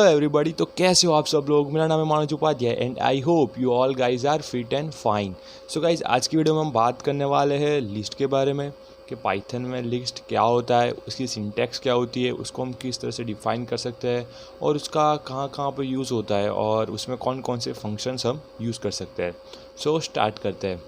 Everybody, तो कैसे हो आप सब लोग। मेरा नाम है Manav Upadhyay and I hope you all guys are fit and fine. So guys, आज की वीडियो में हम बात करने वाले हैं लिस्ट के बारे में कि पाइथन में लिस्ट क्या होता है, उसकी सिंटैक्स क्या होती है, उसको हम किस तरह से डिफ़ाइन कर सकते हैं और उसका कहाँ कहाँ पर यूज़ होता है और उसमें कौन कौन से फंक्शंस हम यूज़ कर सकते हैं। सो स्टार्ट करते हैं।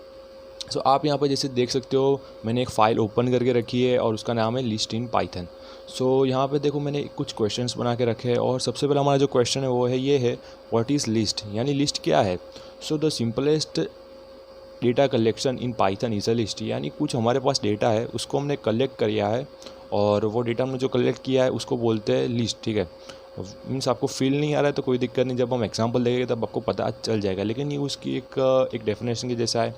सो आप यहाँ पर जैसे देख सकते हो, मैंने एक फ़ाइल ओपन करके रखी है और उसका नाम है लिस्ट इन पाइथन। सो यहाँ पे देखो, मैंने कुछ क्वेश्चंस बना के रखे हैं और सबसे पहला हमारा जो क्वेश्चन है वो है ये है, व्हाट इज़ लिस्ट, यानी लिस्ट क्या है। So the simplest data collection in Python is a list, यानी कुछ हमारे पास डेटा है उसको हमने कलेक्ट किया है और वो डेटा हमने जो कलेक्ट किया है उसको बोलते हैं लिस्ट। ठीक है, मीन्स आपको फील नहीं आ रहा है तो कोई दिक्कत नहीं, जब हम एग्जांपल देंगे तब आपको पता चल जाएगा, लेकिन ये उसकी एक डेफिनेशन के जैसा है।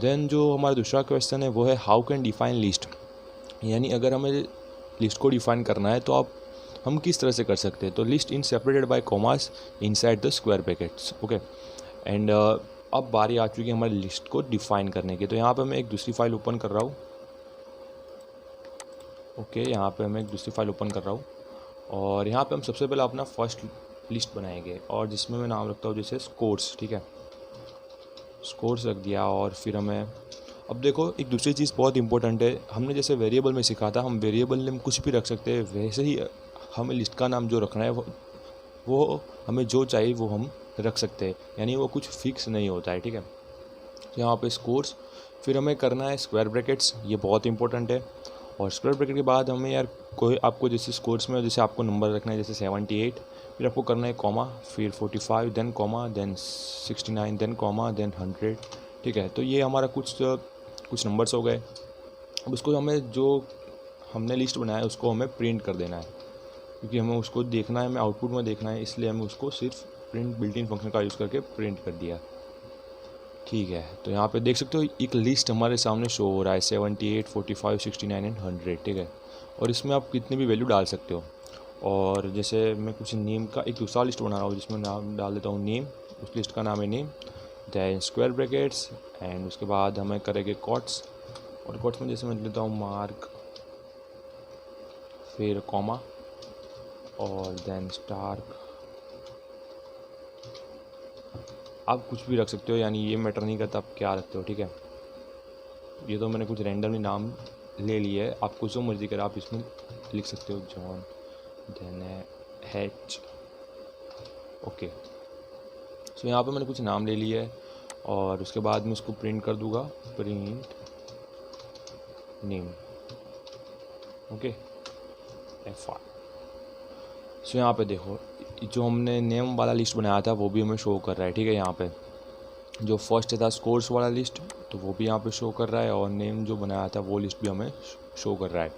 देन जो हमारा दूसरा क्वेश्चन है वो है, हाउ कैन डिफाइन लिस्ट, यानी अगर हमें लिस्ट को डिफाइन करना है तो हम किस तरह से कर सकते हैं। तो list in separated by commas inside the square brackets. Okay, and अब बारी आ चुकी है हमारी लिस्ट को डिफाइन करने की। तो यहाँ पे मैं एक दूसरी फाइल ओपन कर रहा हूँ। ओके, यहाँ पे मैं एक दूसरी फाइल ओपन कर रहा हूँ और यहाँ पे हम सबसे पहले अपना फर्स्ट लिस्ट बनाएंगे और जिसमें मैं नाम रखता हूँ जैसे स्कोर्स। ठीक है, स्कोर्स रख दिया और फिर हमें अब देखो, एक दूसरी चीज़ बहुत इंपॉर्टेंट है। हमने जैसे वेरिएबल में सीखा था, हम वेरिएबल नेम कुछ भी रख सकते हैं, वैसे ही हमें लिस्ट का नाम जो रखना है वो हमें जो चाहिए वो हम रख सकते हैं, यानी वो कुछ फिक्स नहीं होता है। ठीक है, तो यहाँ पे स्कोर्स, फिर हमें करना है स्क्वायर ब्रैकेट्स, ये बहुत इंपॉर्टेंट है। और स्क्वायर ब्रैकेट के बाद हमें यार कोई आपको जैसे स्कोर्स में जैसे आपको नंबर रखना है जैसे 78, फिर आपको करना है कॉमा, फिर 45, then comma, then 69, then comma, then 100। ठीक है, तो ये हमारा कुछ नंबर्स हो गए। अब उसको हमें जो हमने लिस्ट बनाया है उसको हमें प्रिंट कर देना है, क्योंकि हमें उसको देखना है, हमें आउटपुट में देखना है, इसलिए हमें उसको सिर्फ प्रिंट बिल्ट इन फंक्शन का यूज़ करके प्रिंट कर दिया। ठीक है, तो यहाँ पे देख सकते हो एक लिस्ट हमारे सामने शो हो रहा है 78, 45, 69 एंड 100। ठीक है, और इसमें आप कितनी भी वैल्यू डाल सकते हो। और जैसे मैं कुछ नेम का एक दूसरा लिस्ट बना रहा हूँ जिसमें नाम डाल देता हूँ नेम, उस लिस्ट का नाम है name, then square brackets and उसके बाद हमें करेंगे कॉट्स, और कॉट्स में जैसे मैं लेता हूँ मार्क, फिर कॉमा और देन स्टार। आप कुछ भी रख सकते हो, यानी ये मैटर नहीं करता आप क्या रखते हो। ठीक है, ये तो मैंने कुछ रैंडमली नाम ले लिए है, आपको जो मर्जी करे आप इसमें लिख सकते हो, जॉन, देन हैच। ओके, सो यहाँ पे मैंने कुछ नाम ले लिए है और उसके बाद मैं उसको प्रिंट कर दूंगा, प्रिंट नेम। Okay, F5। सो यहाँ पे देखो, जो हमने नेम वाला लिस्ट बनाया था वो भी हमें शो कर रहा है। ठीक है, यहाँ पे जो फर्स्ट था स्कोर्स वाला लिस्ट, तो वो भी यहाँ पे शो कर रहा है और नेम जो बनाया था वो लिस्ट भी हमें शो कर रहा है।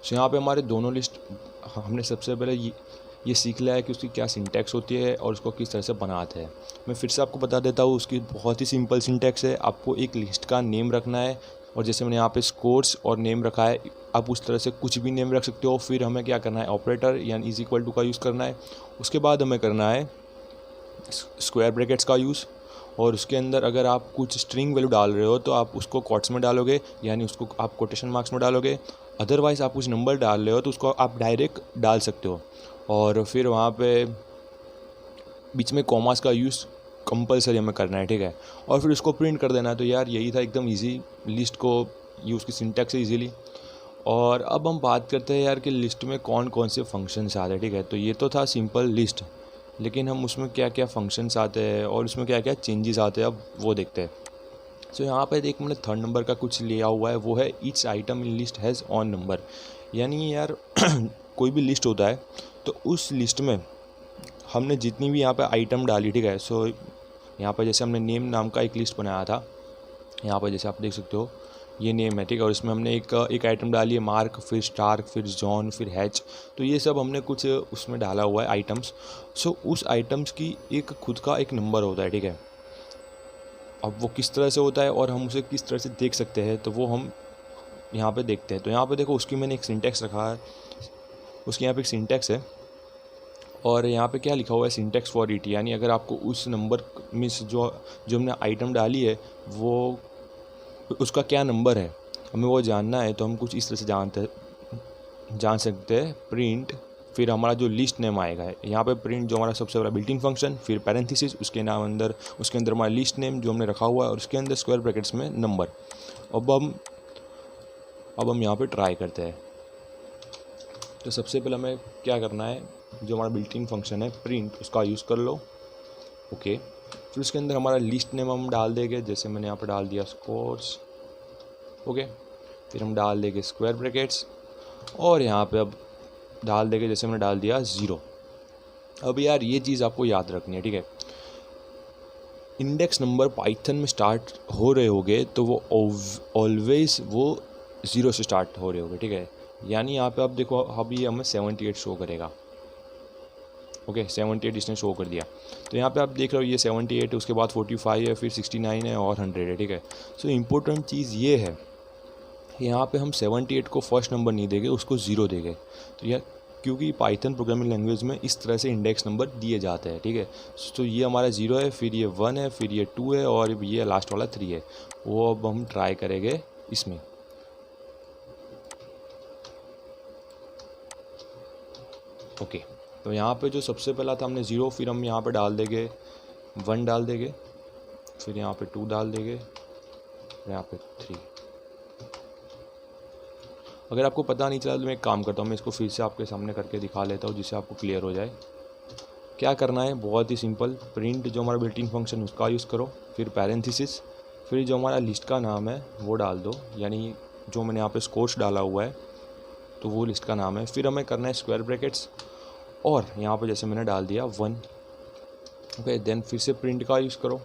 सो यहाँ पे हमारे दोनों लिस्ट हमने सबसे पहले ये सीख लिया है कि उसकी क्या सिंटैक्स होती है और उसको किस तरह से बनाते हैं। मैं फिर से आपको बता देता हूँ, उसकी बहुत ही सिंपल सिंटैक्स है। आपको एक लिस्ट का नेम रखना है और जैसे मैंने यहाँ पे स्कोर्स और नेम रखा है, आप उस तरह से कुछ भी नेम रख सकते हो। फिर हमें क्या करना है, ऑपरेटर यानी इज इक्वल टू का यूज़ करना है। उसके बाद हमें करना है स्क्वायर ब्रैकेट्स का यूज़, और उसके अंदर अगर आप कुछ स्ट्रिंग वैल्यू डाल रहे हो तो आप उसको कॉट्स में डालोगे, यानी उसको आप कोटेशन मार्क्स में डालोगे। अदरवाइज़ आप कुछ नंबर डाल रहे हो तो उसको आप डायरेक्ट डाल सकते हो, और फिर वहाँ पे बीच में कॉमास का यूज़ कंपलसरी हमें करना है। ठीक है, और फिर उसको प्रिंट कर देना है। तो यार यही था एकदम इजी लिस्ट को यूज़ की सिंटैक्स है इजीली। और अब हम बात करते हैं यार कि लिस्ट में कौन कौन से फंक्शंस आते हैं। ठीक है, तो ये तो था सिंपल लिस्ट, लेकिन हम उसमें क्या क्या फंक्शंस आते हैं और उसमें क्या क्या चेंजेस आते हैं अब वो देखते हैं। सो यहाँ पर एक मैंने थर्ड नंबर का कुछ लिया हुआ है, वो है each item in list has on number, यानी यार कोई भी लिस्ट होता है तो उस लिस्ट में हमने जितनी भी यहाँ पे आइटम डाली, ठीक है। सो यहाँ पर जैसे हमने नेम नाम का एक लिस्ट बनाया था, यहाँ पर जैसे आप देख सकते हो ये नेम है, ठीक है, और इसमें हमने एक आइटम डाली है मार्क, फिर स्टार, फिर जॉन, फिर हैच। तो ये सब हमने कुछ उसमें डाला हुआ है आइटम्स। सो उस आइटम्स की एक खुद का एक नंबर होता है, ठीक है। अब वो किस तरह से होता है और हम उसे किस तरह से देख सकते हैं तो वो हम यहाँ पे देखते हैं। तो यहाँ पे देखो उसकी मैंने एक सिंटैक्स रखा है, उसकी यहाँ पे एक सिंटैक्स है और यहाँ पे क्या लिखा हुआ है, सिंटैक्स फॉर इट, यानी अगर आपको उस नंबर में जो हमने आइटम डाली है वो उसका क्या नंबर है हमें वो जानना है, तो हम कुछ इस तरह से जान सकते हैं, प्रिंट फिर हमारा जो लिस्ट नेम आएगा यहाँ पे प्रिंट जो हमारा सबसे बड़ा बिल्ट इन फंक्शन, फिर पैरेंथेसिस उसके अंदर हमारा लिस्ट नेम जो हमने रखा हुआ है और उसके अंदर स्क्वायर ब्रैकेट्स में नंबर। अब हम यहाँ पे ट्राई करते हैं। तो सबसे पहले हमें क्या करना है, जो हमारा बिल्ट इन फंक्शन है प्रिंट उसका यूज़ कर लो। ओके, फिर उसके अंदर हमारा लिस्ट नेम हम डाल देंगे, जैसे मैंने यहाँ पे डाल दिया स्कोर्स। ओके, फिर हम डाल देंगे स्क्वायर ब्रैकेट्स और यहाँ पे अब डाल देंगे जैसे मैंने डाल दिया 0। अब यार ये चीज़ आपको याद रखनी है, ठीक है। इंडेक्स नंबर पाइथन में स्टार्ट हो रहे होंगे तो वो ऑलवेज वो 0 से स्टार्ट हो रहे होंगे, ठीक है। यानी यहाँ पे आप देखो अभी हमें 78 शो करेगा। ओके, 78 इसने शो कर दिया। तो यहाँ पे आप देख रहे हो ये 78 है, उसके बाद 45 है, फिर 69 है और 100 है, ठीक है। सो इम्पोर्टेंट चीज़ ये है, यहाँ पे हम 78 को फर्स्ट नंबर नहीं देंगे, उसको 0 देंगे। तो यह क्योंकि पाइथन प्रोग्रामिंग लैंग्वेज में इस तरह से इंडेक्स नंबर दिए जाते हैं, ठीक है। तो ये हमारा 0 है, फिर ये 1 है, फिर ये 2 है और ये लास्ट वाला 3 है। वो अब हम ट्राई करेंगे इसमें। ओके, तो यहाँ पे जो सबसे पहला था हमने 0, फिर हम यहाँ पे डाल देंगे 1 डाल देंगे, फिर यहाँ पे 2 डाल देंगे, यहाँ पे 3। अगर आपको पता नहीं चला तो मैं एक काम करता हूँ, मैं इसको फिर से आपके सामने करके दिखा लेता हूँ जिससे आपको क्लियर हो जाए। क्या करना है, बहुत ही सिंपल, प्रिंट जो हमारा बिल्ट इन फंक्शन उसका यूज़ करो, फिर पैरेंथेसिस, फिर जो हमारा लिस्ट का नाम है वो डाल दो, यानी जो मैंने यहाँ पे स्कोर्स डाला हुआ है तो वो लिस्ट का नाम है। फिर हमें करना है स्क्वायर ब्रैकेट्स और यहाँ पे जैसे मैंने डाल दिया 1। ओके, देन फिर से प्रिंट का यूज़ करो,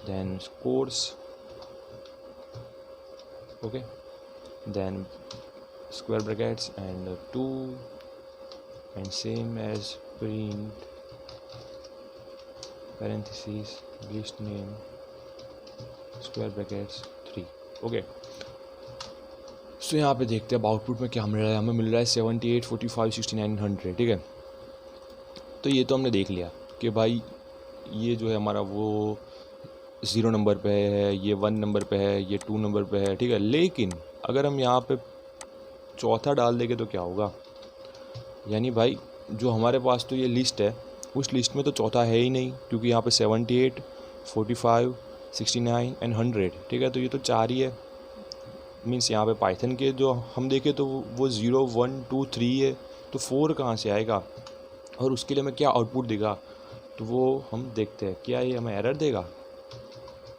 then scores. Okay, then square brackets and 2 and same as print parentheses list name square brackets 3। Okay, सो यहाँ पे देखते हैं अब आउटपुट में क्या मिल रहा है। हमें मिल रहा है 78, 45, 69, 100, ठीक है। तो ये तो हमने देख लिया कि भाई ये जो है हमारा वो 0 नंबर पे है, ये 1 नंबर पे है, ये 2 नंबर पे है, ठीक है। लेकिन अगर हम यहाँ पे चौथा डाल देंगे तो क्या होगा, यानी भाई जो हमारे पास तो ये लिस्ट है उस लिस्ट में तो चौथा है ही नहीं, क्योंकि यहाँ पे 78, 45, 69 एंड 100, ठीक है। तो ये तो 4 ही है। मीन्स यहाँ पे पाइथन के जो हम देखें तो वो 0, 1, 2, 3 है, तो 4 कहाँ से आएगा और उसके लिए हमें क्या आउटपुट देगा, तो वो हम देखते हैं। क्या ये हमें एरर देगा,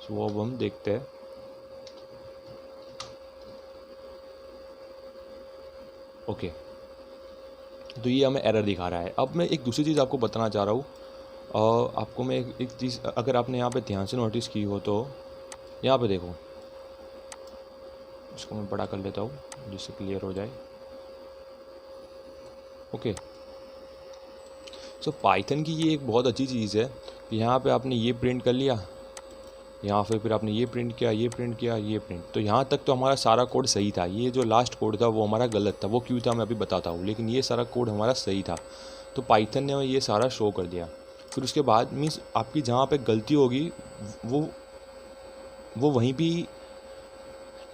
सो वो अब हम देखते हैं। ओके, तो ये हमें एरर दिखा रहा है। अब मैं एक दूसरी चीज़ आपको बताना चाह रहा हूँ, और आपको मैं एक चीज़ अगर आपने यहाँ पे ध्यान से नोटिस की हो तो यहाँ पे देखो, इसको मैं बड़ा कर लेता हूँ जिससे क्लियर हो जाए। ओके, सो पाइथन की ये एक बहुत अच्छी चीज़ है कि यहाँ पे आपने ये प्रिंट कर लिया, यहाँ फिर आपने ये प्रिंट किया, ये प्रिंट किया, ये प्रिंट, तो यहाँ तक तो हमारा सारा कोड सही था। ये जो लास्ट कोड था वो हमारा गलत था। वो क्यों था मैं अभी बताता हूँ, लेकिन ये सारा कोड हमारा सही था। तो पाइथन ने ये सारा शो कर दिया। फिर उसके बाद मीन्स आपकी जहाँ पे गलती होगी वो वहीं भी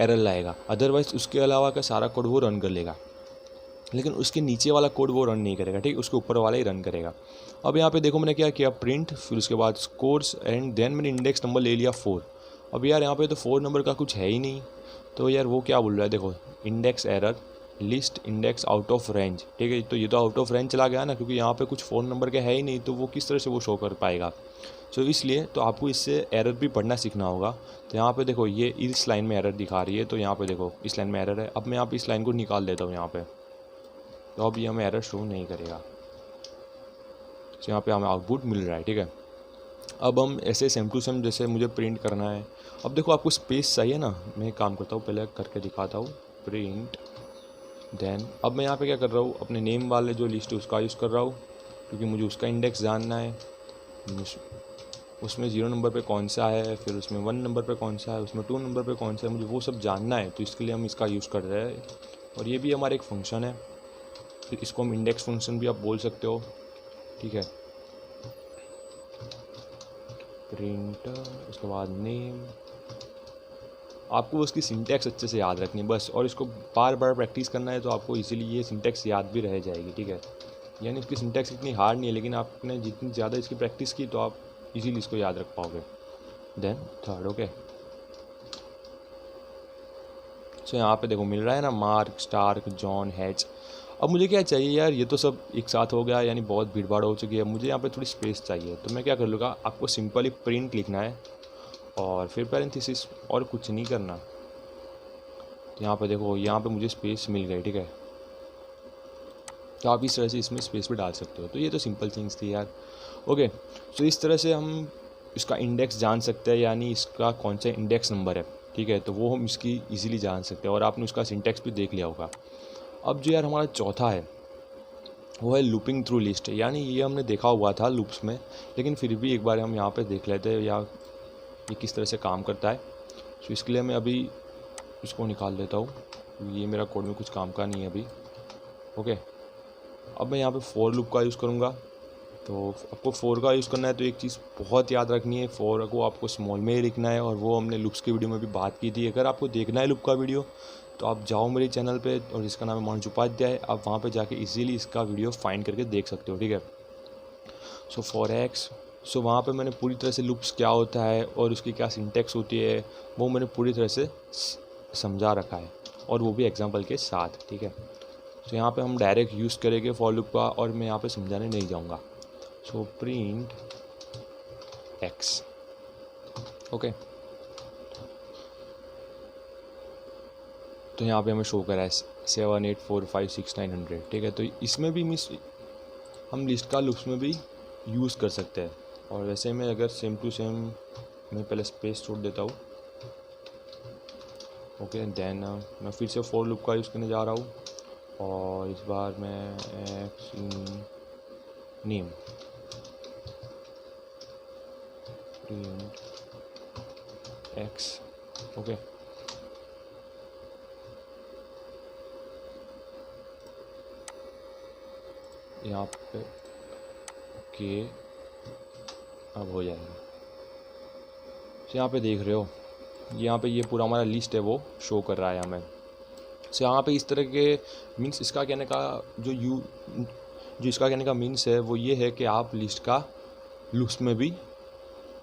एरर लाएगा, अदरवाइज़ उसके अलावा का सारा कोड वो रन कर लेगा, लेकिन उसके नीचे वाला कोड वो रन नहीं करेगा, ठीक, उसके ऊपर वाला ही रन करेगा। अब यहाँ पे देखो मैंने क्या किया, प्रिंट, फिर उसके बाद स्कोर्स एंड देन मैंने इंडेक्स नंबर ले लिया 4। अब यार यहाँ पे तो 4 नंबर का कुछ है ही नहीं, तो यार वो क्या बोल रहा है, देखो index error list index out of range, ठीक है। तो ये तो आउट ऑफ रेंज चला गया ना, क्योंकि यहाँ पे कुछ 4 नंबर के है ही नहीं, तो वो किस तरह से वो शो कर पाएगा। सो इसलिए तो आपको इससे एरर भी पढ़ना सीखना होगा। तो यहाँ पे देखो ये इस लाइन में एरर दिखा रही है, तो यहाँ पे देखो इस लाइन में एरर है। अब मैं यहाँ पे इस लाइन को निकाल देता हूँ यहाँ पे, तो अब ये हमें एरर शो नहीं करेगा। तो यहाँ पे हमें आउटपुट मिल रहा है, ठीक है। अब हम ऐसे सेम टू सेम जैसे मुझे प्रिंट करना है। अब देखो आपको स्पेस चाहिए ना, मैं एक काम करता हूँ, पहले करके दिखाता हूँ, प्रिंट देन। अब मैं यहाँ पे क्या कर रहा हूँ, अपने नेम वाले जो लिस्ट है उसका यूज़ कर रहा हूँ, क्योंकि मुझे उसका इंडेक्स जानना है। उसमें 0 नंबर पे कौन सा है, फिर उसमें 1 नंबर पे कौन सा है, उसमें 2 नंबर पे कौन सा है, मुझे वो सब जानना है। तो इसके लिए हम इसका यूज़ कर रहे हैं, और ये भी हमारा एक फंक्शन है। फिर इसको हम इंडेक्स फंक्शन भी आप बोल सकते हो, ठीक है। प्रिंट, उसके बाद नेम, आपको उसकी सिंटैक्स अच्छे से याद रखनी है बस, और इसको बार बार प्रैक्टिस करना है तो आपको इजीली ये सिंटैक्स याद भी रह जाएगी, ठीक है। यानी इसकी सिंटैक्स इतनी हार्ड नहीं है, लेकिन आपने जितनी ज़्यादा इसकी प्रैक्टिस की तो आप इजीली इसको याद रख पाओगे। Then third, okay. सो यहाँ पे देखो मिल रहा है ना, मार्क, स्टार्क, जॉन, हैच। अब मुझे क्या चाहिए यार, ये तो सब एक साथ हो गया, यानी बहुत भीड़ भाड़ हो चुकी है, मुझे यहाँ पे थोड़ी स्पेस चाहिए। तो मैं क्या कर लूँगा, आपको सिंपली प्रिंट लिखना है और फिर पैरेंथेसिस, और कुछ नहीं करना। यहाँ पे देखो, यहाँ पे मुझे स्पेस मिल गई, ठीक है। तो आप इस तरह से इसमें स्पेस भी डाल सकते हो। तो ये तो सिंपल थिंग्स थी यार, ओके। तो इस तरह से हम इसका इंडेक्स जान सकते हैं, यानी इसका कौन सा इंडेक्स नंबर है, ठीक है। तो वो हम इसकी इजीली जान सकते हैं, और आपने उसका सिंटेक्स भी देख लिया होगा। अब जो यार हमारा चौथा है वो है लूपिंग थ्रू लिस्ट, यानी ये हमने देखा हुआ था लूप्स में, लेकिन फिर भी एक बार हम यहाँ पे देख लेते हैं या ये किस तरह से काम करता है। तो इसके लिए मैं अभी इसको निकाल देता हूँ, ये मेरा कोड में कुछ काम का नहीं है अभी, ओके। अब मैं यहाँ पे फॉर लूप का यूज़ करूँगा। तो आपको फॉर का यूज़ करना है तो एक चीज़ बहुत याद रखनी है, फॉर को आपको स्मॉल में ही लिखना है, और वो हमने लूप्स की वीडियो में भी बात की थी। अगर आपको देखना है लूप का वीडियो तो आप जाओ मेरे चैनल पे, और जिसका नाम है मनोज उपाध्याय, आप वहाँ पे जाके इजीली इसका वीडियो फाइंड करके देख सकते हो, ठीक है। सो फॉर एक्स, सो वहाँ पे मैंने पूरी तरह से लूप्स क्या होता है और उसकी क्या सिंटेक्स होती है वो मैंने पूरी तरह से समझा रखा है, और वो भी एग्जांपल के साथ, ठीक है। तो यहाँ पे हम डायरेक्ट यूज़ करेंगे फॉर लूप का, और मैं यहाँ पे समझाने नहीं जाऊँगा। So print x, okay. तो यहाँ पे हमें शो करा है 78456 900, ठीक है। तो इसमें भी मिस हम लिस्ट का लूप्स में भी यूज़ कर सकते हैं। और वैसे में अगर सेम टू सेम मैं पहले स्पेस छोड़ देता हूँ, ओके। देन मैं फिर से फॉर लूप का यूज़ करने जा रहा हूँ, और इस बार मैं x name print x, okay. यहाँ पे ओके, अब हो जाएगा। तो यहाँ पे देख रहे हो, यहाँ पे ये पूरा हमारा लिस्ट है वो शो कर रहा है हमें। सो यहाँ पे इस तरह के मीन्स इसका कहने का जो इसका कहने का मीन्स है वो ये है कि आप लिस्ट का लूप्स में भी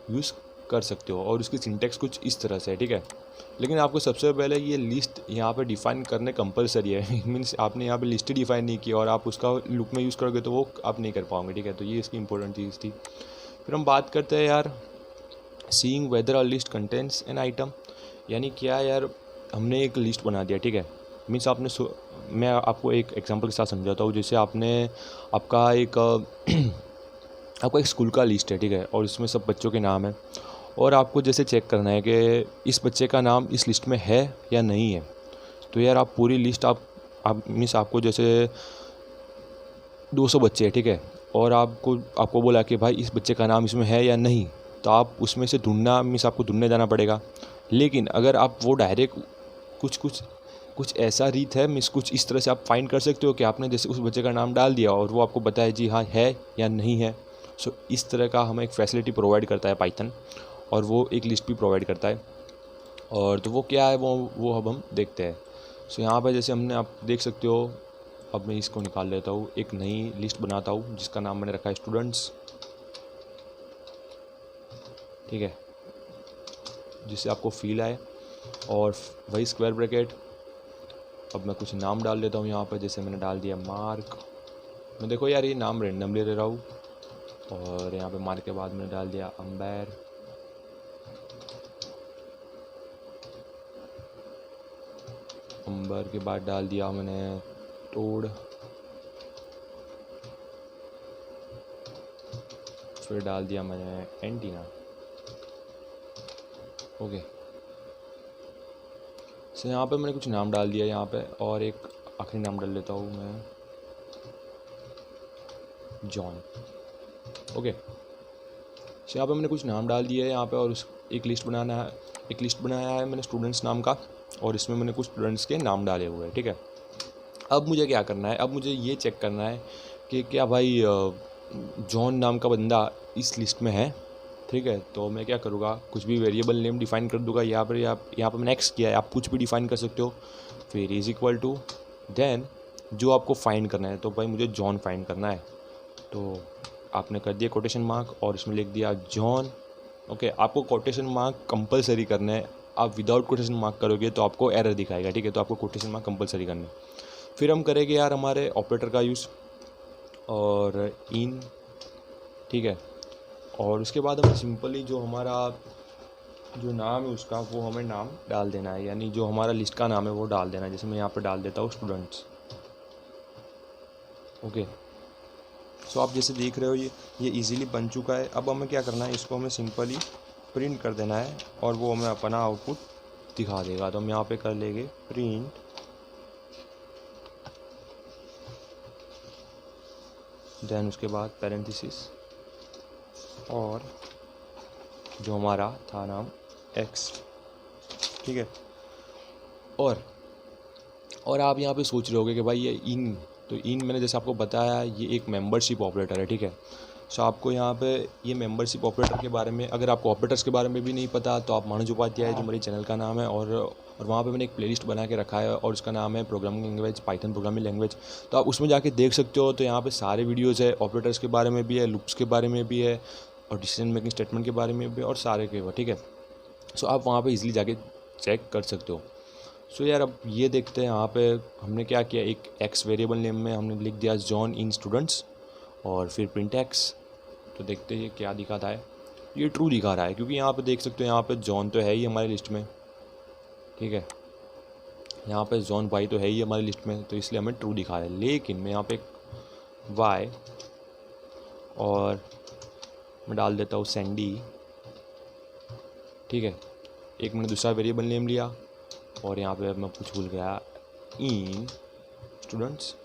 यूज़ कर सकते हो, और उसकी सिंटेक्स कुछ इस तरह से है, ठीक है। लेकिन आपको सबसे पहले ये लिस्ट यहाँ पे डिफ़ाइन करने कंपलसरी है मीन्स आपने यहाँ पे लिस्ट ही डिफ़ाइन नहीं किया और आप उसका लूप में यूज़ करोगे तो वो आप नहीं कर पाओगे, ठीक है। तो ये इसकी इंपॉर्टेंट चीज़ थी। फिर हम बात करते हैं यार seeing weather a list contents an item, यानी क्या यार, हमने एक लिस्ट बना दिया, ठीक है। मीन्स आपने मैं आपको एक एग्जांपल के साथ समझाता हूँ। जैसे आपने आपका एक आपका एक स्कूल का लिस्ट है, ठीक है, और इसमें सब बच्चों के नाम है, और आपको जैसे चेक करना है कि इस बच्चे का नाम इस लिस्ट में है या नहीं है। तो यार आप पूरी लिस्ट आप मीन्स आपको जैसे 200 बच्चे हैं, ठीक है, और आपको बोला कि भाई इस बच्चे का नाम इसमें है या नहीं, तो आप उसमें से ढूंढना मीन्स आपको ढूंढने जाना पड़ेगा। लेकिन अगर आप वो डायरेक्ट कुछ ऐसा रीत है मीन्स कुछ इस तरह से आप फाइंड कर सकते हो कि आपने जैसे उस बच्चे का नाम डाल दिया और वो आपको बताए जी हाँ है या नहीं है। सो इस तरह का हमें एक फैसिलिटी प्रोवाइड करता है पाइथन, और वो एक लिस्ट भी प्रोवाइड करता है। और तो वो क्या है वो अब हम देखते हैं। सो यहाँ पर जैसे हमने आप देख सकते हो, अब मैं इसको निकाल लेता हूँ, एक नई लिस्ट बनाता हूँ जिसका नाम मैंने रखा है स्टूडेंट्स, ठीक है, जिससे आपको फील आए, और वही स्क्वायर ब्रैकेट। अब मैं कुछ नाम डाल देता हूँ यहाँ पर, जैसे मैंने डाल दिया मार्क। मैं देखो यार ये नाम रेंडमली ले रहा हूँ, और यहाँ पे मार्क के बाद मैंने डाल दिया अंबैर, अंबर के बाद डाल दिया मैंने टोड, फिर डाल दिया मैंने एंटीना, ओके। सो यहाँ पे मैंने कुछ नाम डाल दिया यहाँ पे, और एक आखिरी नाम डाल लेता हूँ मैं जॉन, ओके। सो यहाँ पे मैंने कुछ नाम डाल दिया है यहाँ पे, और एक लिस्ट बनाया है मैंने स्टूडेंट्स नाम का, और इसमें मैंने कुछ स्टूडेंट्स के नाम डाले हुए हैं, ठीक है। अब मुझे क्या करना है, अब मुझे ये चेक करना है कि क्या भाई जॉन नाम का बंदा इस लिस्ट में है ठीक है। तो मैं क्या करूँगा, कुछ भी वेरिएबल नेम डिफाइन कर दूंगा। यहाँ पर मैंने एक्स किया है, आप कुछ भी डिफाइन कर सकते हो। फिर इज इक्वल टू देन जो आपको फाइंड करना है, तो भाई मुझे जॉन फाइंड करना है, तो आपने कर दिया कोटेशन मार्क और इसमें लिख दिया जॉन। ओके, आपको कोटेशन मार्क कंपलसरी करना है। आप विदाउट कोटेशन मार्क करोगे तो आपको एरर दिखाएगा, ठीक है। तो आपको कोटेशन मार्क कंपलसरी करना है। फिर हम करेंगे यार हमारे ऑपरेटर का यूज़ और इन, ठीक है। और उसके बाद हमें सिंपली जो हमारा जो नाम है उसका वो हमें नाम डाल देना है, यानी जो हमारा लिस्ट का नाम है वो डाल देना है। जैसे मैं यहाँ पर डाल देता हूँ स्टूडेंट्स। ओके, सो आप जैसे देख रहे हो ये इजीली बन चुका है। अब हमें क्या करना है, इसको हमें सिंपली प्रिंट कर देना है और वो हमें अपना आउटपुट दिखा देगा। तो हम यहाँ पे कर लेंगे प्रिंट देन उसके बाद पैरेंथेसिस और जो हमारा था नाम एक्स, ठीक है। और आप यहाँ पे सोच रहे होगे कि भाई ये इन, तो इन मैंने जैसे आपको बताया ये एक मेंबरशिप ऑपरेटर है, ठीक है। सो आपको यहाँ पे ये मेंबरशिप ऑपरेटर के बारे में, अगर आपको ऑपरेटर्स के बारे में भी नहीं पता तो आप मनोज उपाध्याय है जो मेरे चैनल का नाम है, और वहाँ पे मैंने एक प्लेलिस्ट बना के रखा है और उसका नाम है programming language, Python programming language. तो आप उसमें जाके देख सकते हो। तो यहाँ पे सारे वीडियोज़ है, ऑपरेटर्स के बारे में भी है, लूप्स के बारे में भी है, और डिसीजन मेकिंग स्टेटमेंट के बारे में भी है, और सारे के, ठीक है। सो आप वहाँ पर ईजिली जाके चेक कर सकते हो। सो यार अब ये देखते हैं यहाँ पे हमने क्या किया, एक एक्स वेरिएबल नेम में हमने लिख दिया जॉन इन स्टूडेंट्स और फिर प्रिंट एक्स। तो देखते हैं ये क्या दिखाता है। ये ट्रू दिखा रहा है क्योंकि यहाँ पे देख सकते हो यहाँ पे जॉन तो है ही हमारी लिस्ट में, ठीक है। यहाँ पे जॉन वाई तो है ही हमारी लिस्ट में, तो इसलिए हमें ट्रू दिखा रहा है। लेकिन मैं यहाँ पे वाई और मैं डाल देता हूँ सैंडी, ठीक है। एक मैंने दूसरा वेरिएबल नेम लिया और यहाँ पे मैं कुछ भूल गया, इन स्टूडेंट्स।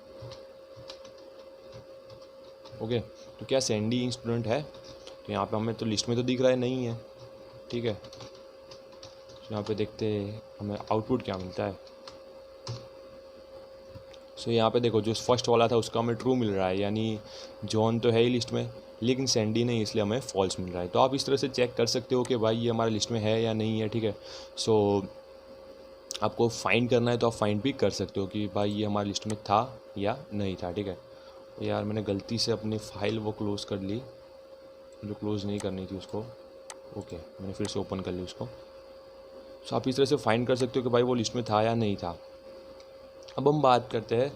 ओके, तो क्या सैंडी इन स्टूडेंट है? तो यहाँ पे हमें तो लिस्ट में तो दिख रहा है नहीं है, ठीक है। तो यहाँ पे देखते हैं हमें आउटपुट क्या मिलता है। सो यहाँ पे देखो जो फर्स्ट वाला था उसका हमें ट्रू मिल रहा है, यानी जॉन तो है ही लिस्ट में, लेकिन सैंडी नहीं, इसलिए हमें फॉल्स मिल रहा है। तो आप इस तरह से चेक कर सकते हो कि भाई ये हमारे लिस्ट में है या नहीं है, ठीक है। सो आपको फाइंड करना है तो आप फाइंड भी कर सकते हो कि भाई ये हमारी लिस्ट में था या नहीं था, ठीक है। यार मैंने गलती से अपनी फ़ाइल वो क्लोज़ कर ली जो क्लोज़ नहीं करनी थी उसको। ओके, मैंने फिर से ओपन कर ली उसको। सो आप इस तरह से फाइंड कर सकते हो कि भाई वो लिस्ट में था या नहीं था। अब हम बात करते हैं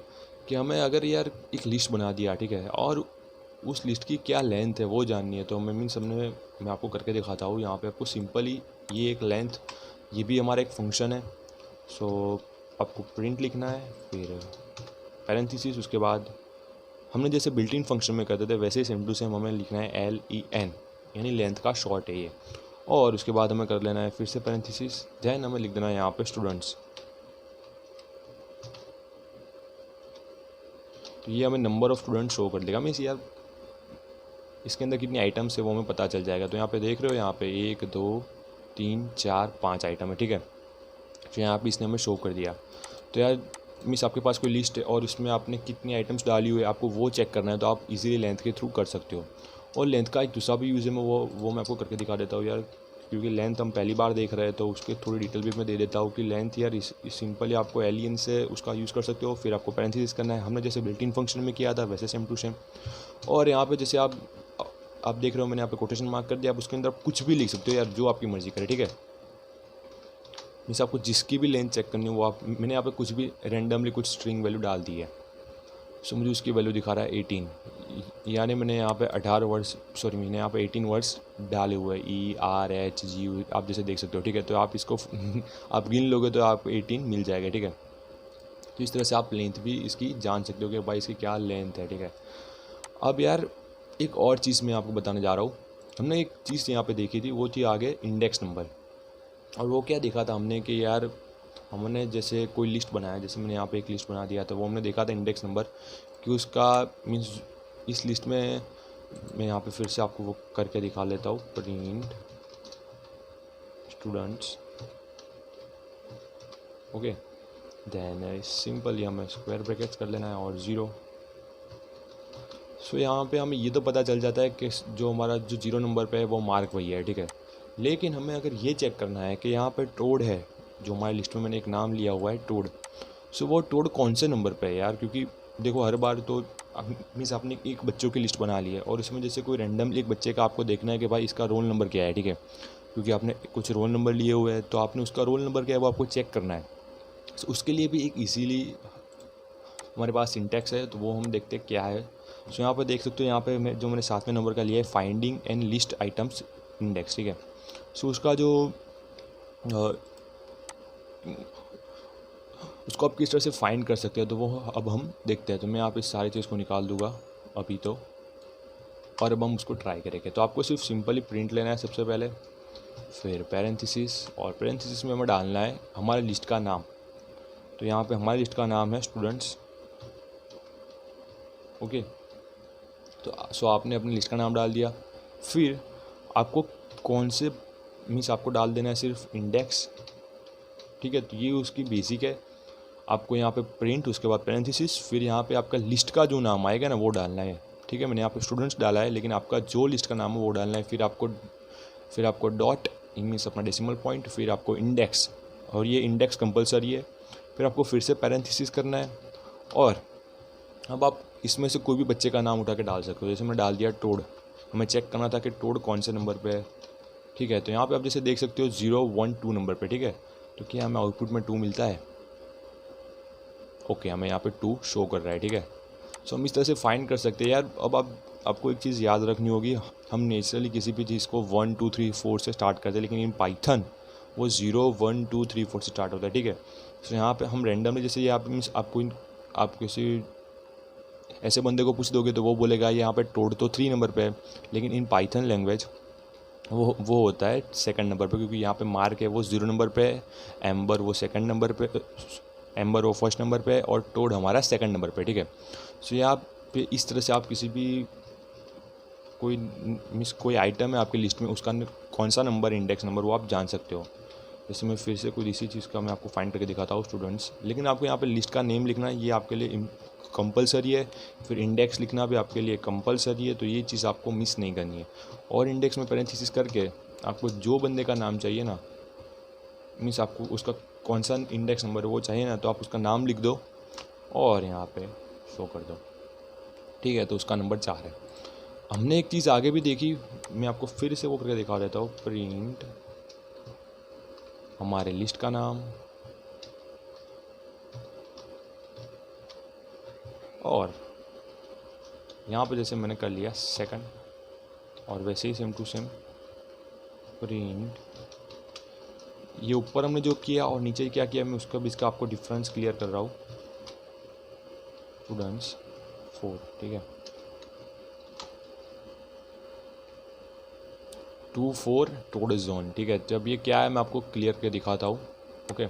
कि हमें अगर यार एक लिस्ट बना दिया, ठीक है, और उस लिस्ट की क्या लेंथ है वो जाननी है। तो मैं आपको करके दिखाता हूँ। यहाँ पे आपको सिंपली ये एक लेंथ, ये भी हमारा एक फंक्शन है। सो आपको प्रिंट लिखना है, फिर पैरेंथेसिस, उसके बाद हमने जैसे बिल्ट इन फंक्शन में करते थे वैसे ही सेम टू सेम हमें लिखना है LEN, यानी लेंथ का शॉर्ट है ये। और उसके बाद हमें कर लेना है फिर से पैरेंथेसिस, देन हमें लिख देना है यहाँ पे स्टूडेंट्स। तो ये हमें नंबर ऑफ़ स्टूडेंट शो कर देगा। मीन्स यार इसके अंदर कितनी आइटम्स है वो हमें पता चल जाएगा। तो यहाँ पे देख रहे हो, यहाँ पे 1 2 3 4 5 आइटम है, ठीक है। तो यहाँ पे इसने हमें शो कर दिया। तो यार मीन्स आपके पास कोई लिस्ट है और उसमें आपने कितनी आइटम्स डाली हुई है आपको वो चेक करना है, तो आप इजीली लेंथ के थ्रू कर सकते हो। और लेंथ का एक दूसरा भी यूज़ है, वो मैं आपको करके दिखा देता हूँ यार, क्योंकि लेंथ हम पहली बार देख रहे हैं तो उसके थोड़ी डिटेल भी मैं दे देता हूँ कि लेंथ यार इस सिंपली आपको LEN से उसका यूज़ कर सकते हो। फिर आपको पैरेंथेसिस करना है, हमने जैसे बिल्ट इन फंक्शन में किया था वैसे सेम टू सेम। और यहाँ पे जैसे आप देख रहे हो मैंने यहाँ पे कोटेशन मार्क कर दिया, आप उसके अंदर कुछ भी लिख सकते हो यार, जो आपकी मर्ज़ी करे, ठीक है। मीन्स आपको जिसकी भी लेंथ चेक करनी है वो आप, मैंने यहाँ पे कुछ भी रैंडमली कुछ स्ट्रिंग वैल्यू डाल दी है। सो मुझे उसकी वैल्यू दिखा रहा है 18, यानी मैंने यहाँ पे 18 वर्ड्स, मैंने यहाँ पे 18 वर्ड्स डाले हुए हैं, ERHG, आप जैसे देख सकते हो, ठीक है। तो आप इसको आप गिन लोगे तो आपको 18 मिल जाएगा, ठीक है। तो इस तरह से आप लेंथ भी इसकी जान सकते हो कि भाई इसकी क्या लेंथ है, ठीक है। अब यार एक और चीज़ मैं आपको बताने जा रहा हूँ। हमने एक चीज़ यहाँ पे देखी थी, वो थी आगे इंडेक्स नंबर। और वो क्या देखा था हमने कि यार हमने जैसे कोई लिस्ट बनाया, जैसे मैंने यहाँ पे एक लिस्ट बना दिया, तो वो हमने देखा था इंडेक्स नंबर कि उसका मीन्स इस लिस्ट में, मैं यहाँ पे फिर से आपको वो करके दिखा लेता हूँ, print students. Okay, then simply हमें स्क्वायर ब्रैकेट्स कर लेना है और 0। सो यहाँ पे हमें ये तो पता चल जाता है कि जो हमारा जो 0 नंबर पे है वो मार्क वही है, ठीक है। लेकिन हमें अगर ये चेक करना है कि यहाँ पे टोड है, जो हमारी लिस्ट में मैंने एक नाम लिया हुआ है टोड, सो वो टोड कौन से नंबर पे है यार। क्योंकि देखो हर बार तो मीन्स आपने एक बच्चों की लिस्ट बना ली है और उसमें जैसे कोई रैंडम एक बच्चे का आपको देखना है कि भाई इसका रोल नंबर क्या है, ठीक है। क्योंकि आपने कुछ रोल नंबर लिए हुए हैं तो आपने उसका रोल नंबर क्या है वो आपको चेक करना है। सो उसके लिए भी एक इजीली हमारे पास सिंटैक्स है, तो वो हम देखते हैं क्या है। सो यहाँ पर देख सकते हो, यहाँ पे जो मैंने 7वें नंबर का लिया है finding and list items index, ठीक है। सो उसका जो उसको आप किस तरह से फाइंड कर सकते हैं तो वो अब हम देखते हैं। तो मैं यहाँ पे इस सारी चीज़ को निकाल दूंगा अभी तो, और अब हम उसको ट्राई करेंगे। तो आपको सिर्फ सिंपली प्रिंट लेना है सबसे पहले, फिर पैरेंथेसिस, और पैरेंथेसिस में हमें डालना है हमारे लिस्ट का नाम। तो यहाँ पे हमारी लिस्ट का नाम है स्टूडेंट्स, ओके। तो सो आपने अपनी लिस्ट का नाम डाल दिया। फिर आपको कौन से मीन्स आपको डाल देना है सिर्फ इंडेक्स, ठीक है। तो ये उसकी बेसिक है। आपको यहाँ पे प्रिंट, उसके बाद पैरेंथेसिस, फिर यहाँ पे आपका लिस्ट का जो नाम आएगा ना वो डालना है, ठीक है। मैंने यहाँ पे स्टूडेंट्स डाला है लेकिन आपका जो लिस्ट का नाम है वो डालना है। फिर आपको डॉट मीन्स अपना डेसिमल पॉइंट, फिर आपको इंडेक्स, और ये इंडेक्स कंपलसरी है। फिर आपको फिर से पैरेंथेसिस करना है, और अब आप इसमें से कोई भी बच्चे का नाम उठा के डाल सकते हो। जैसे मैं डाल दिया टोड, हमें चेक करना था कि टोड कौन से नंबर पे है, ठीक है। तो यहाँ पे आप जैसे देख सकते हो 0, 1, 2 नंबर पे, ठीक है। तो क्या हमें आउटपुट में 2 मिलता है, ओके, हमें यहाँ पे 2 शो कर रहा है, ठीक है। सो हम इस तरह से फाइंड कर सकते हैं यार। अब आपको एक चीज़ याद रखनी होगी, हम नेचुरली किसी भी चीज़ को 1, 2, 3, 4 से स्टार्ट करते हैं, लेकिन इन पाइथन वो 0, 1, 2, 3, 4 से स्टार्ट होता है, ठीक है। सो यहाँ पे हम रैंडमली, जैसे ये आप मीन्स आप किसी ऐसे बंदे को पूछ दोगे तो वो बोलेगा यहाँ पे टोड तो 3 नंबर पे है, लेकिन इन पाइथन लैंग्वेज वो होता है 2nd नंबर पे, क्योंकि यहाँ पे मार्क है वो 0 नंबर पे है, एम्बर वो 2nd नंबर पे, एम्बर वो 1st नंबर पे है, और टोड हमारा 2nd नंबर पे, ठीक है। सो यहाँ पे इस तरह से आप किसी भी कोई आइटम है आपकी लिस्ट में, उसका कौन सा नंबर, इंडेक्स नंबर, वो आप जान सकते हो। जैसे मैं फिर से कोई इसी चीज़ का मैं आपको फाइंड करके दिखाता हूँ स्टूडेंट्स, लेकिन आपको यहाँ पे लिस्ट का नेम लिखना है, ये आपके लिए कंपलसरी है। फिर इंडेक्स लिखना भी आपके लिए कंपलसरी है, तो ये चीज़ आपको मिस नहीं करनी है। और इंडेक्स में पैरेंथेसिस करके आपको जो बंदे का नाम चाहिए ना, मीन्स आपको उसका कौन सा इंडेक्स नंबर वो चाहिए ना, तो आप उसका नाम लिख दो और यहाँ पे शो कर दो, ठीक है। तो उसका नंबर 4 है। हमने एक चीज़ आगे भी देखी, मैं आपको फिर से वो करके दिखा देता हूँ। प्रिंट हमारे लिस्ट का नाम, और यहाँ पे जैसे मैंने कर लिया 2nd, और वैसे ही सेम टू सेम प्रिंट, ये ऊपर हमने जो किया और नीचे क्या किया मैं उसका भी इसका आपको डिफरेंस क्लियर कर रहा हूँ। स्टूडेंट्स 4, ठीक है, 2, 4 टोड जोन, ठीक है। जब ये क्या है मैं आपको क्लियर करके दिखाता हूँ, ओके।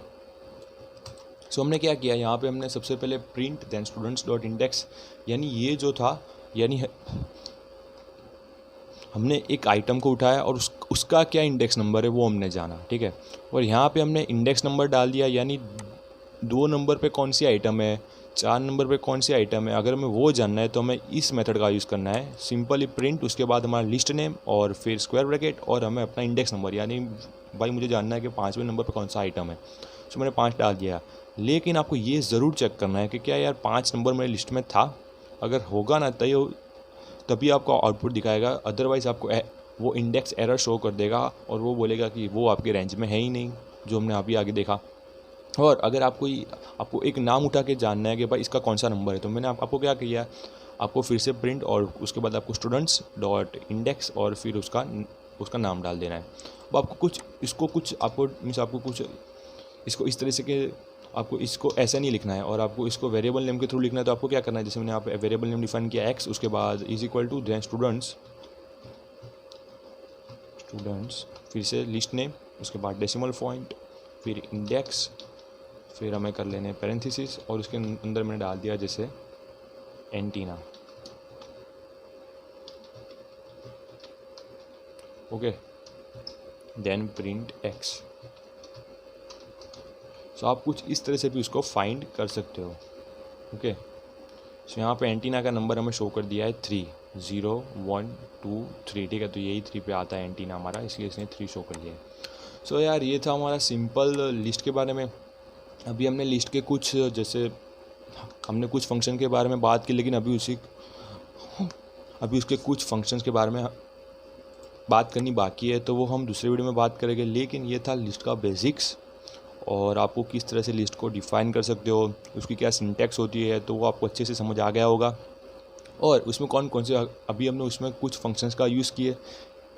सो हमने क्या किया यहाँ पे, हमने सबसे पहले print then students dot index, यानी ये जो था, यानी हमने एक आइटम को उठाया और उसका क्या इंडेक्स नंबर है वो हमने जाना, ठीक है। और यहाँ पे हमने इंडेक्स नंबर डाल दिया, यानी 2 नंबर पे कौन सी आइटम है, 4 नंबर पे कौन सी आइटम है। अगर हमें वो जानना है तो हमें इस मेथड का यूज़ करना है, सिंपली प्रिंट, उसके बाद हमारा लिस्ट नेम और फिर स्क्वायर ब्रैकेट, और हमें अपना इंडेक्स नंबर, यानी भाई मुझे जानना है कि 5वें नंबर पर कौन सा आइटम है। तो मैंने 5 डाल दिया। लेकिन आपको ये ज़रूर चेक करना है कि क्या यार 5 नंबर मेरी लिस्ट में था। अगर होगा ना तभी आपको आउटपुट दिखाएगा, अदरवाइज़ आपको वो इंडेक्स एरर शो कर देगा और वो बोलेगा कि वो आपके रेंज में है ही नहीं, जो हमने अभी आगे देखा। और अगर आपको एक नाम उठा के जानना है कि भाई इसका कौन सा नंबर है, तो मैंने आपको क्या किया, आपको फिर से प्रिंट और उसके बाद आपको स्टूडेंट्स डॉट इंडेक्स और फिर उसका नाम डाल देना है। अब आपको इसको इस तरह से कि आपको इसको ऐसा नहीं लिखना है और आपको इसको वेरिएबल नेम के थ्रू लिखना है। तो आपको क्या करना है, जैसे मैंने यहाँ पे वेरिएबल नेम डिफाइन किया x, उसके बाद is equal to then students, फिर से लिस्ट नेम, उसके बाद डेसिमल पॉइंट, फिर इंडेक्स, फिर हमें कर लेने पैरेंथेसिस, और उसके अंदर मैंने डाल दिया जैसे antenna, okay, then print x। So आप कुछ इस तरह से भी उसको फाइंड कर सकते हो, ओके। सो यहाँ पे एंटीना का नंबर हमें शो कर दिया है 3, 0 1 2 3, ठीक है। तो यही 3 पे आता है एंटीना हमारा, इसलिए इसने 3 शो कर दिया है। सो यार ये था हमारा सिंपल लिस्ट के बारे में। अभी हमने लिस्ट के कुछ, जैसे हमने कुछ फंक्शन के बारे में बात की, लेकिन अभी उसके कुछ फंक्शंस के बारे में बात करनी बाकी है, तो वो हम दूसरे वीडियो में बात करेंगे। लेकिन ये था लिस्ट का बेसिक्स, और आपको किस तरह से लिस्ट को डिफ़ाइन कर सकते हो, उसकी क्या सिंटैक्स होती है, तो वो आपको अच्छे से समझ आ गया होगा। और उसमें कौन कौन से, अभी हमने उसमें कुछ फंक्शंस का यूज़ किए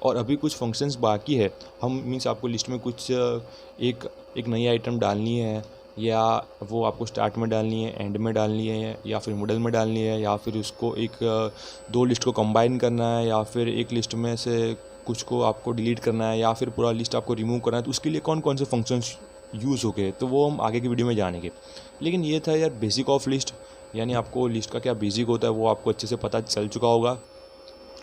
और अभी कुछ फंक्शंस बाकी है। हम मीन्स आपको लिस्ट में कुछ एक नई आइटम डालनी है, या वो आपको स्टार्ट में डालनी है, एंड में डालनी है, या फिर मिडल में डालनी है, या फिर उसको दो लिस्ट को कंबाइन करना है, या फिर एक लिस्ट में से कुछ को आपको डिलीट करना है, या फिर पूरा लिस्ट आपको रिमूव करना है। तो उसके लिए कौन कौन से फंक्शंस यूज़ हो गए, तो वो हम आगे की वीडियो में जानेंगे। लेकिन ये था यार बेसिक ऑफ लिस्ट, यानी आपको लिस्ट का क्या बेसिक होता है वो आपको अच्छे से पता चल चुका होगा।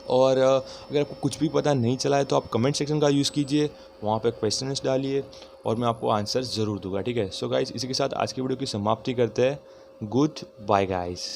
और अगर आपको कुछ भी पता नहीं चला है तो आप कमेंट सेक्शन का यूज़ कीजिए, वहाँ पे क्वेश्चंस डालिए और मैं आपको आंसर ज़रूर दूंगा, ठीक है। सो गाइस, इसी के साथ आज की वीडियो की समाप्ति करते हैं। Good bye guys.